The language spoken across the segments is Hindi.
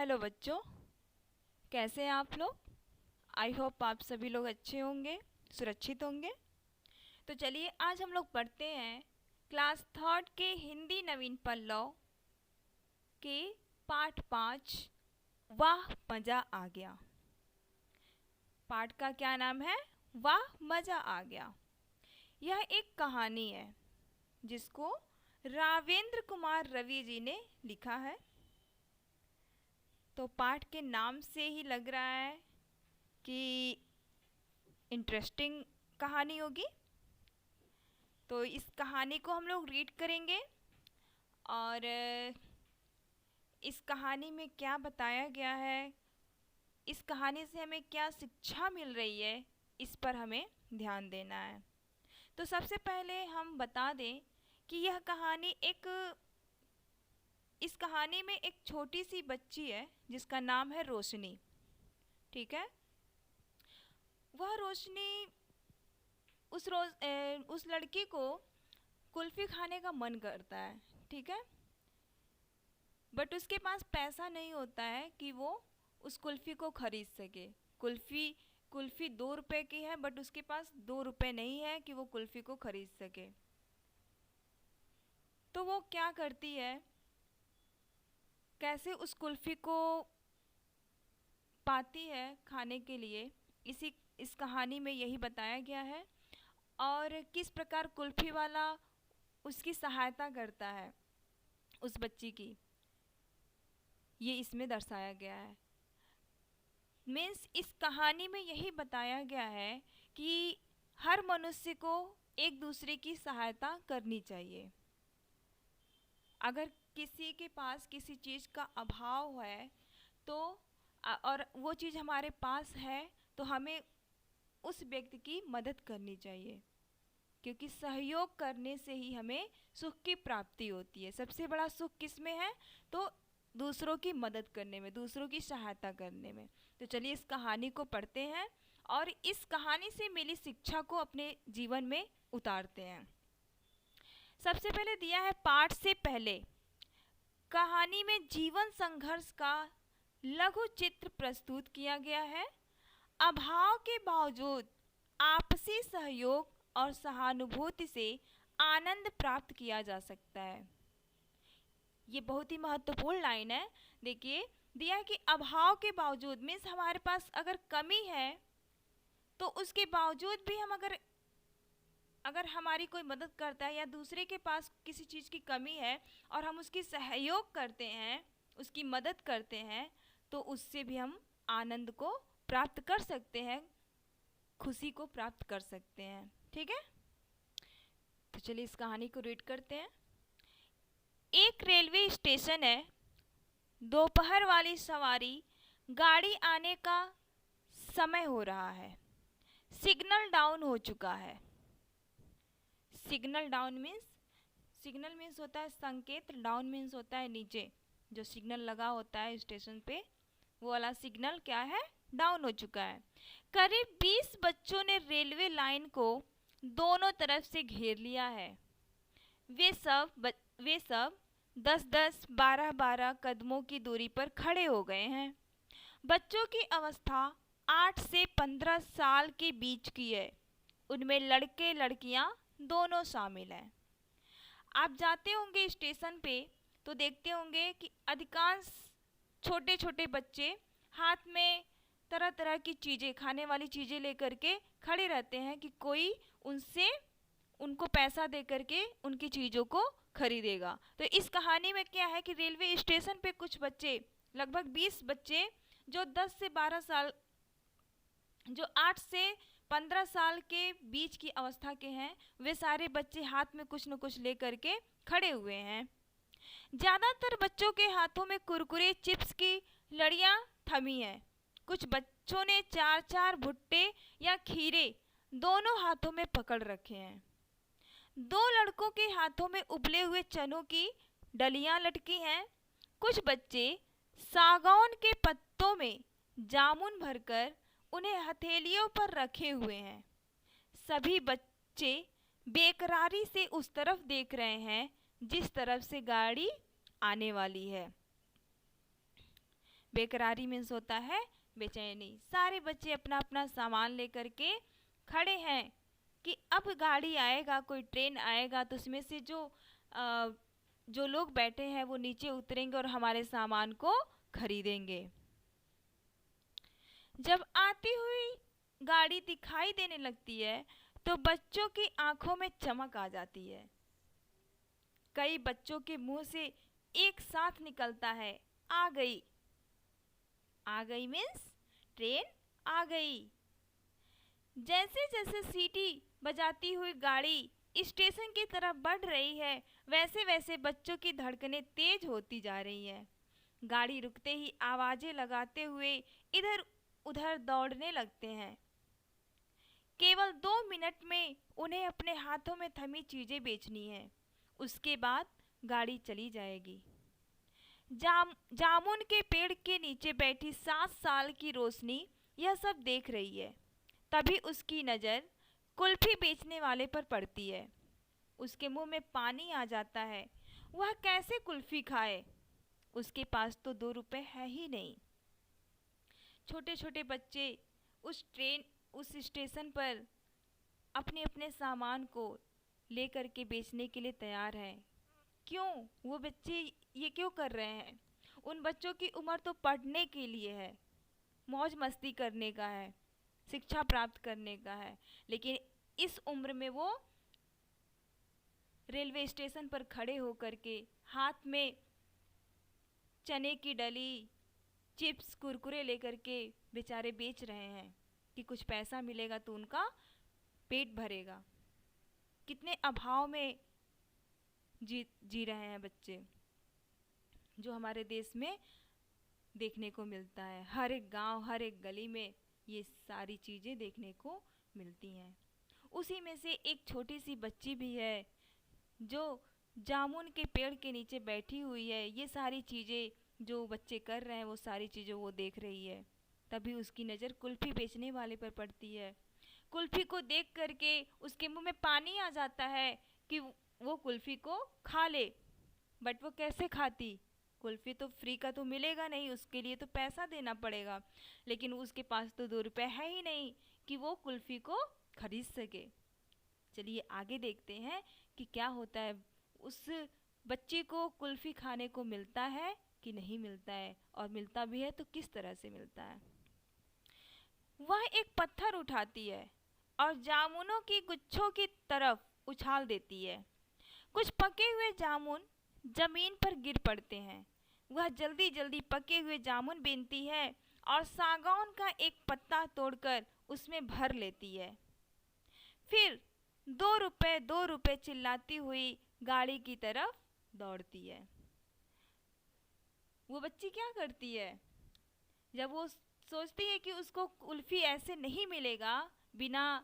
हेलो बच्चों, कैसे हैं आप लोग। आई होप आप सभी लोग अच्छे होंगे, सुरक्षित होंगे। तो चलिए आज हम लोग पढ़ते हैं क्लास थर्ड के हिंदी नवीन पल्लव के पाठ 5 वाह मज़ा आ गया। पाठ का क्या नाम है? वाह मज़ा आ गया। यह एक कहानी है जिसको रावेंद्र कुमार रवि जी ने लिखा है। तो पाठ के नाम से ही लग रहा है कि इंटरेस्टिंग कहानी होगी। तो इस कहानी को हम लोग रीड करेंगे और इस कहानी में क्या बताया गया है, इस कहानी से हमें क्या शिक्षा मिल रही है, इस पर हमें ध्यान देना है। तो सबसे पहले हम बता दें कि इस कहानी में एक छोटी सी बच्ची है जिसका नाम है रोशनी। ठीक है, वह रोशनी उस लड़की को कुल्फ़ी खाने का मन करता है। ठीक है, बट उसके पास पैसा नहीं होता है कि वो उस कुल्फ़ी को खरीद सके। कुल्फ़ी 2 रुपए की है, बट उसके पास 2 रुपए नहीं है कि वो कुल्फ़ी को खरीद सके। तो वो क्या करती है, कैसे उस कुल्फ़ी को पाती है खाने के लिए, इस कहानी में यही बताया गया है। और किस प्रकार कुल्फ़ी वाला उसकी सहायता करता है उस बच्ची की, ये इसमें दर्शाया गया है। मीन्स इस कहानी में यही बताया गया है कि हर मनुष्य को एक दूसरे की सहायता करनी चाहिए। अगर किसी के पास किसी चीज़ का अभाव है तो और वो चीज़ हमारे पास है तो हमें उस व्यक्ति की मदद करनी चाहिए, क्योंकि सहयोग करने से ही हमें सुख की प्राप्ति होती है। सबसे बड़ा सुख किस में है? तो दूसरों की मदद करने में, दूसरों की सहायता करने में। तो चलिए इस कहानी को पढ़ते हैं और इस कहानी से मिली शिक्षा को अपने जीवन में उतारते हैं। सबसे पहले दिया है पाठ से पहले कहानी में जीवन संघर्ष का लघु चित्र प्रस्तुत किया गया है। अभाव के बावजूद आपसी सहयोग और सहानुभूति से आनंद प्राप्त किया जा सकता है। ये बहुत ही महत्वपूर्ण लाइन है। देखिए, दिया है कि अभाव के बावजूद मीन्स हमारे पास अगर कमी है तो उसके बावजूद भी हम अगर हमारी कोई मदद करता है या दूसरे के पास किसी चीज़ की कमी है और हम उसकी सहयोग करते हैं, उसकी मदद करते हैं, तो उससे भी हम आनंद को प्राप्त कर सकते हैं, खुशी को प्राप्त कर सकते हैं। ठीक है, तो चलिए इस कहानी को रीड करते हैं। एक रेलवे स्टेशन है। दोपहर वाली सवारी गाड़ी आने का समय हो रहा है। सिग्नल डाउन हो चुका है। सिग्नल मीन्स होता है संकेत, डाउन मीन्स होता है नीचे। जो सिग्नल लगा होता है स्टेशन पे, वो वाला सिग्नल क्या है? डाउन हो चुका है। करीब 20 बच्चों ने रेलवे लाइन को दोनों तरफ से घेर लिया है। वे सब 10-10, 12-12 कदमों की दूरी पर खड़े हो गए हैं। बच्चों की अवस्था 8 से 15 साल के बीच की है। उनमें लड़के लड़कियां दोनों शामिल हैं। आप जाते होंगे स्टेशन पे तो देखते होंगे कि अधिकांश छोटे छोटे बच्चे हाथ में तरह तरह की चीज़ें, खाने वाली चीज़ें लेकर के खड़े रहते हैं कि कोई उनको पैसा दे करके उनकी चीज़ों को खरीदेगा। तो इस कहानी में क्या है कि रेलवे स्टेशन पे कुछ बच्चे, लगभग 20 बच्चे जो 8 से 15 साल के बीच की अवस्था के हैं, वे सारे बच्चे हाथ में कुछ न कुछ ले करके खड़े हुए हैं। ज़्यादातर बच्चों के हाथों में कुरकुरे चिप्स की लड़ियाँ थमी हैं। कुछ बच्चों ने 4-4 भुट्टे या खीरे दोनों हाथों में पकड़ रखे हैं। 2 लड़कों के हाथों में उबले हुए चनों की डलियां लटकी हैं। कुछ बच्चे सागौन के पत्तों में जामुन भरकर उन्हें हथेलियों पर रखे हुए हैं। सभी बच्चे बेकरारी से उस तरफ देख रहे हैं जिस तरफ से गाड़ी आने वाली है। बेकरारी मीन्स होता है बेचैनी। सारे बच्चे अपना अपना सामान लेकर के खड़े हैं कि अब गाड़ी आएगा, कोई ट्रेन आएगा तो उसमें से जो लोग बैठे हैं वो नीचे उतरेंगे और हमारे सामान को खरीदेंगे। जब आती हुई गाड़ी दिखाई देने लगती है तो बच्चों की आंखों में चमक आ जाती है। कई बच्चों के मुंह से एक साथ निकलता है, आ गई। आ गई मीन्स ट्रेन आ गई। जैसे जैसे सीटी बजाती हुई गाड़ी स्टेशन की तरफ बढ़ रही है, वैसे वैसे बच्चों की धड़कनें तेज होती जा रही है। गाड़ी रुकते ही आवाजें लगाते हुए इधर उधर दौड़ने लगते हैं। केवल 2 मिनट में उन्हें अपने हाथों में थमी चीजें बेचनी है, उसके बाद गाड़ी चली जाएगी। जामुन के पेड़ के नीचे बैठी 7 साल की रोशनी यह सब देख रही है। तभी उसकी नज़र कुल्फी बेचने वाले पर पड़ती है। उसके मुंह में पानी आ जाता है। वह कैसे कुल्फी खाए? उसके पास तो 2 रुपए है ही नहीं। छोटे छोटे बच्चे उस स्टेशन पर अपने अपने सामान को लेकर के बेचने के लिए तैयार हैं। क्यों? वो बच्चे ये क्यों कर रहे हैं? उन बच्चों की उम्र तो पढ़ने के लिए है, मौज मस्ती करने का है, शिक्षा प्राप्त करने का है, लेकिन इस उम्र में वो रेलवे स्टेशन पर खड़े होकर के हाथ में चने की डली, चिप्स, कुरकुरे लेकर के बेचारे बेच रहे हैं कि कुछ पैसा मिलेगा तो उनका पेट भरेगा। कितने अभाव में जी रहे हैं बच्चे, जो हमारे देश में देखने को मिलता है। हर एक गांव, हर एक गली में ये सारी चीज़ें देखने को मिलती हैं। उसी में से एक छोटी सी बच्ची भी है जो जामुन के पेड़ के नीचे बैठी हुई है। ये सारी चीज़ें जो बच्चे कर रहे हैं वो सारी चीज़ें वो देख रही है। तभी उसकी नज़र कुल्फ़ी बेचने वाले पर पड़ती है। कुल्फ़ी को देख करके उसके मुंह में पानी आ जाता है कि वो कुल्फ़ी को खा ले। बट वो कैसे खाती? कुल्फ़ी तो फ्री का तो मिलेगा नहीं, उसके लिए तो पैसा देना पड़ेगा, लेकिन उसके पास तो 2 रुपए है ही नहीं कि वो कुल्फ़ी को खरीद सके। चलिए आगे देखते हैं कि क्या होता है। उस बच्ची को कुल्फ़ी खाने को मिलता है कि नहीं मिलता है, और मिलता भी है तो किस तरह से मिलता है। वह एक पत्थर उठाती है और जामुनों की गुच्छों की तरफ उछाल देती है। कुछ पके हुए जामुन जमीन पर गिर पड़ते हैं। वह जल्दी जल्दी पके हुए जामुन बीनती है और सागौन का एक पत्ता तोड़कर उसमें भर लेती है। फिर 2 रुपए चिल्लाती हुई गाड़ी की तरफ दौड़ती है। वो बच्ची क्या करती है? जब वो सोचती है कि उसको कुल्फ़ी ऐसे नहीं मिलेगा बिना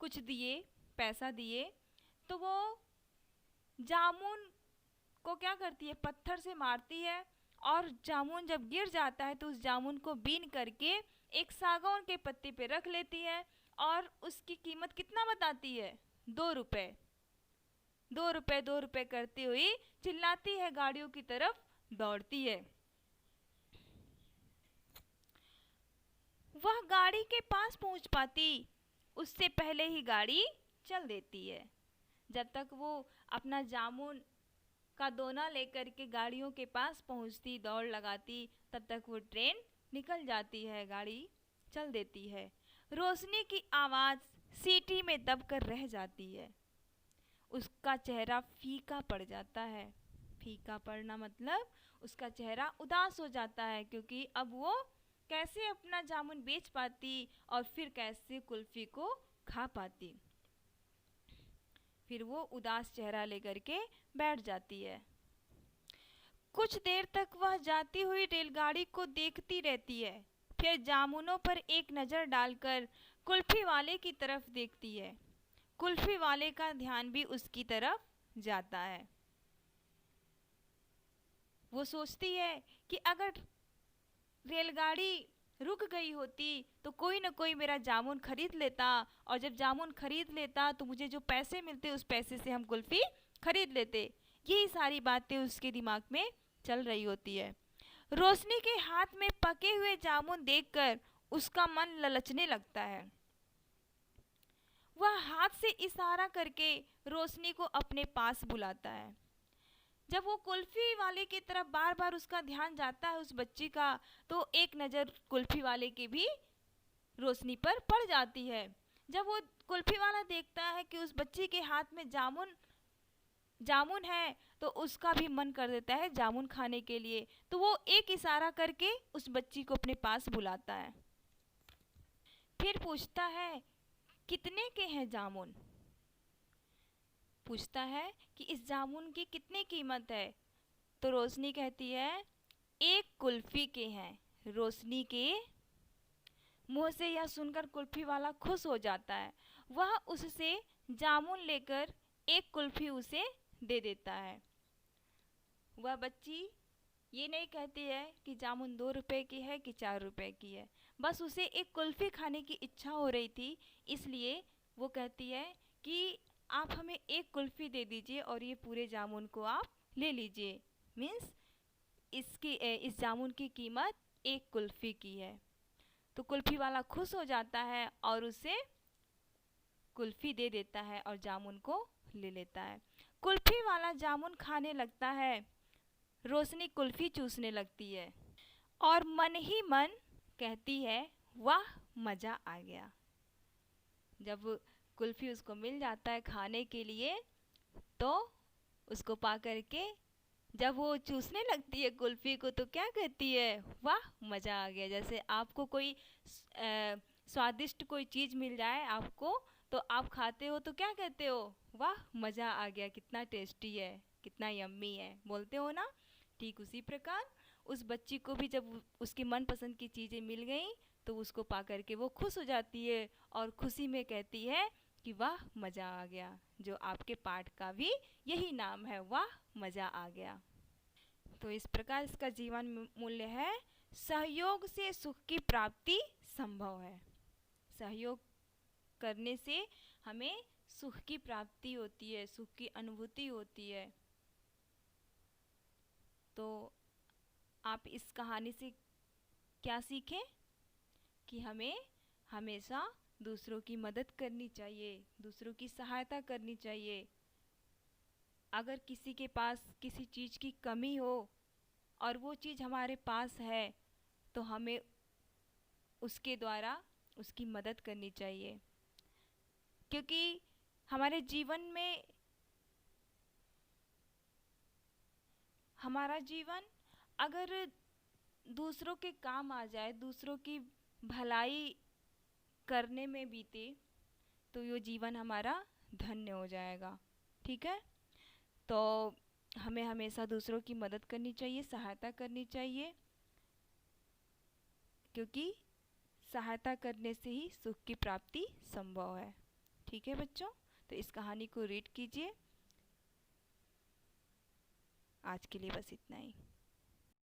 कुछ दिए, पैसा दिए, तो वो जामुन को क्या करती है? पत्थर से मारती है, और जामुन जब गिर जाता है तो उस जामुन को बीन करके एक सागौन के पत्ते पे रख लेती है, और उसकी कीमत कितना बताती है? 2 रुपए। 2 रुपए करती हुई चिल्लाती है, गाड़ियों की तरफ दौड़ती है। वह गाड़ी के पास पहुंच पाती उससे पहले ही गाड़ी चल देती है। जब तक वो अपना जामुन का दोना लेकर के गाड़ियों के पास पहुंचती, दौड़ लगाती, तब तक वो ट्रेन निकल जाती है, गाड़ी चल देती है। रोशनी की आवाज़ सीटी में दबकर रह जाती है। उसका चेहरा फीका पड़ जाता है। फीका पड़ना मतलब उसका चेहरा उदास हो जाता है, क्योंकि अब वो कैसे अपना जामुन बेच पाती और फिर कैसे कुल्फ़ी को खा पाती। फिर वो उदास चेहरा लेकर के बैठ जाती है। कुछ देर तक वह जाती हुई रेलगाड़ी को देखती रहती है, फिर जामुनों पर एक नज़र डालकर कुल्फ़ी वाले की तरफ देखती है। कुल्फ़ी वाले का ध्यान भी उसकी तरफ जाता है। वो सोचती है कि अगर रेलगाड़ी रुक गई होती तो कोई न कोई मेरा जामुन खरीद लेता, और जब जामुन खरीद लेता तो मुझे जो पैसे मिलते उस पैसे से हम कुल्फ़ी खरीद लेते। यही सारी बातें उसके दिमाग में चल रही होती है। रोशनी के हाथ में पके हुए जामुन देखकर उसका मन ललचने लगता है। वह हाथ से इशारा करके रोशनी को अपने पास बुलाता है। जब वो कुल्फी वाले की तरफ बार बार उसका ध्यान जाता है उस बच्ची का, तो एक नज़र कुल्फी वाले की भी रोशनी पर पड़ जाती है। जब वो कुल्फी वाला देखता है कि उस बच्ची के हाथ में जामुन है, तो उसका भी मन कर देता है जामुन खाने के लिए। तो वो एक इशारा करके उस बच्ची को अपने पास बुलाता है। फिर पूछता है, कितने के हैं जामुन? पूछता है कि इस जामुन की कितनी कीमत है? तो रोशनी कहती है, 1 कुल्फी के हैं। रोशनी के मुंह से यह सुनकर कुल्फी वाला खुश हो जाता है। वह उससे जामुन लेकर 1 कुल्फी उसे दे देता है। वह बच्ची ये नहीं कहती है कि जामुन 2 रुपए की है कि 4 रुपए की है, बस उसे 1 कुल्फी खाने की इच्छा हो रही थी, इसलिए वो कहती है कि आप हमें 1 कुल्फी दे दीजिए और ये पूरे जामुन को आप ले लीजिए। मीन्स इस जामुन की कीमत 1 कुल्फी की है। तो कुल्फी वाला खुश हो जाता है और उसे कुल्फी दे देता है और जामुन को ले लेता है। कुल्फी वाला जामुन खाने लगता है, रोशनी कुल्फी चूसने लगती है और मन ही मन कहती है, वाह मज़ा आ गया। जब कुल्फी उसको मिल जाता है खाने के लिए, तो उसको पा करके जब वो चूसने लगती है कुल्फी को, तो क्या कहती है, वाह मज़ा आ गया। जैसे आपको कोई स्वादिष्ट कोई चीज़ मिल जाए आपको, तो आप खाते हो तो क्या कहते हो, वाह मज़ा आ गया, कितना टेस्टी है, कितना यम्मी है, बोलते हो ना। ठीक उसी प्रकार उस बच्ची को भी जब उसकी मनपसंद की चीज़ें मिल गई, तो उसको पा करके वो खुश हो जाती है और खुशी में कहती है कि वाह मज़ा आ गया। जो आपके पाठ का भी यही नाम है, वाह मज़ा आ गया। तो इस प्रकार इसका जीवन मूल्य है, सहयोग से सुख की प्राप्ति संभव है। सहयोग करने से हमें सुख की प्राप्ति होती है, सुख की अनुभूति होती है। तो आप इस कहानी से क्या सीखें कि हमें हमेशा दूसरों की मदद करनी चाहिए, दूसरों की सहायता करनी चाहिए। अगर किसी के पास किसी चीज़ की कमी हो और वो चीज़ हमारे पास है, तो हमें उसके द्वारा उसकी मदद करनी चाहिए। क्योंकि हमारे जीवन में हमारा जीवन अगर दूसरों के काम आ जाए, दूसरों की भलाई करने में बीते, तो ये जीवन हमारा धन्य हो जाएगा। ठीक है, तो हमें हमेशा दूसरों की मदद करनी चाहिए, सहायता करनी चाहिए, क्योंकि सहायता करने से ही सुख की प्राप्ति संभव है। ठीक है बच्चों, तो इस कहानी को रीड कीजिए। आज के लिए बस इतना ही।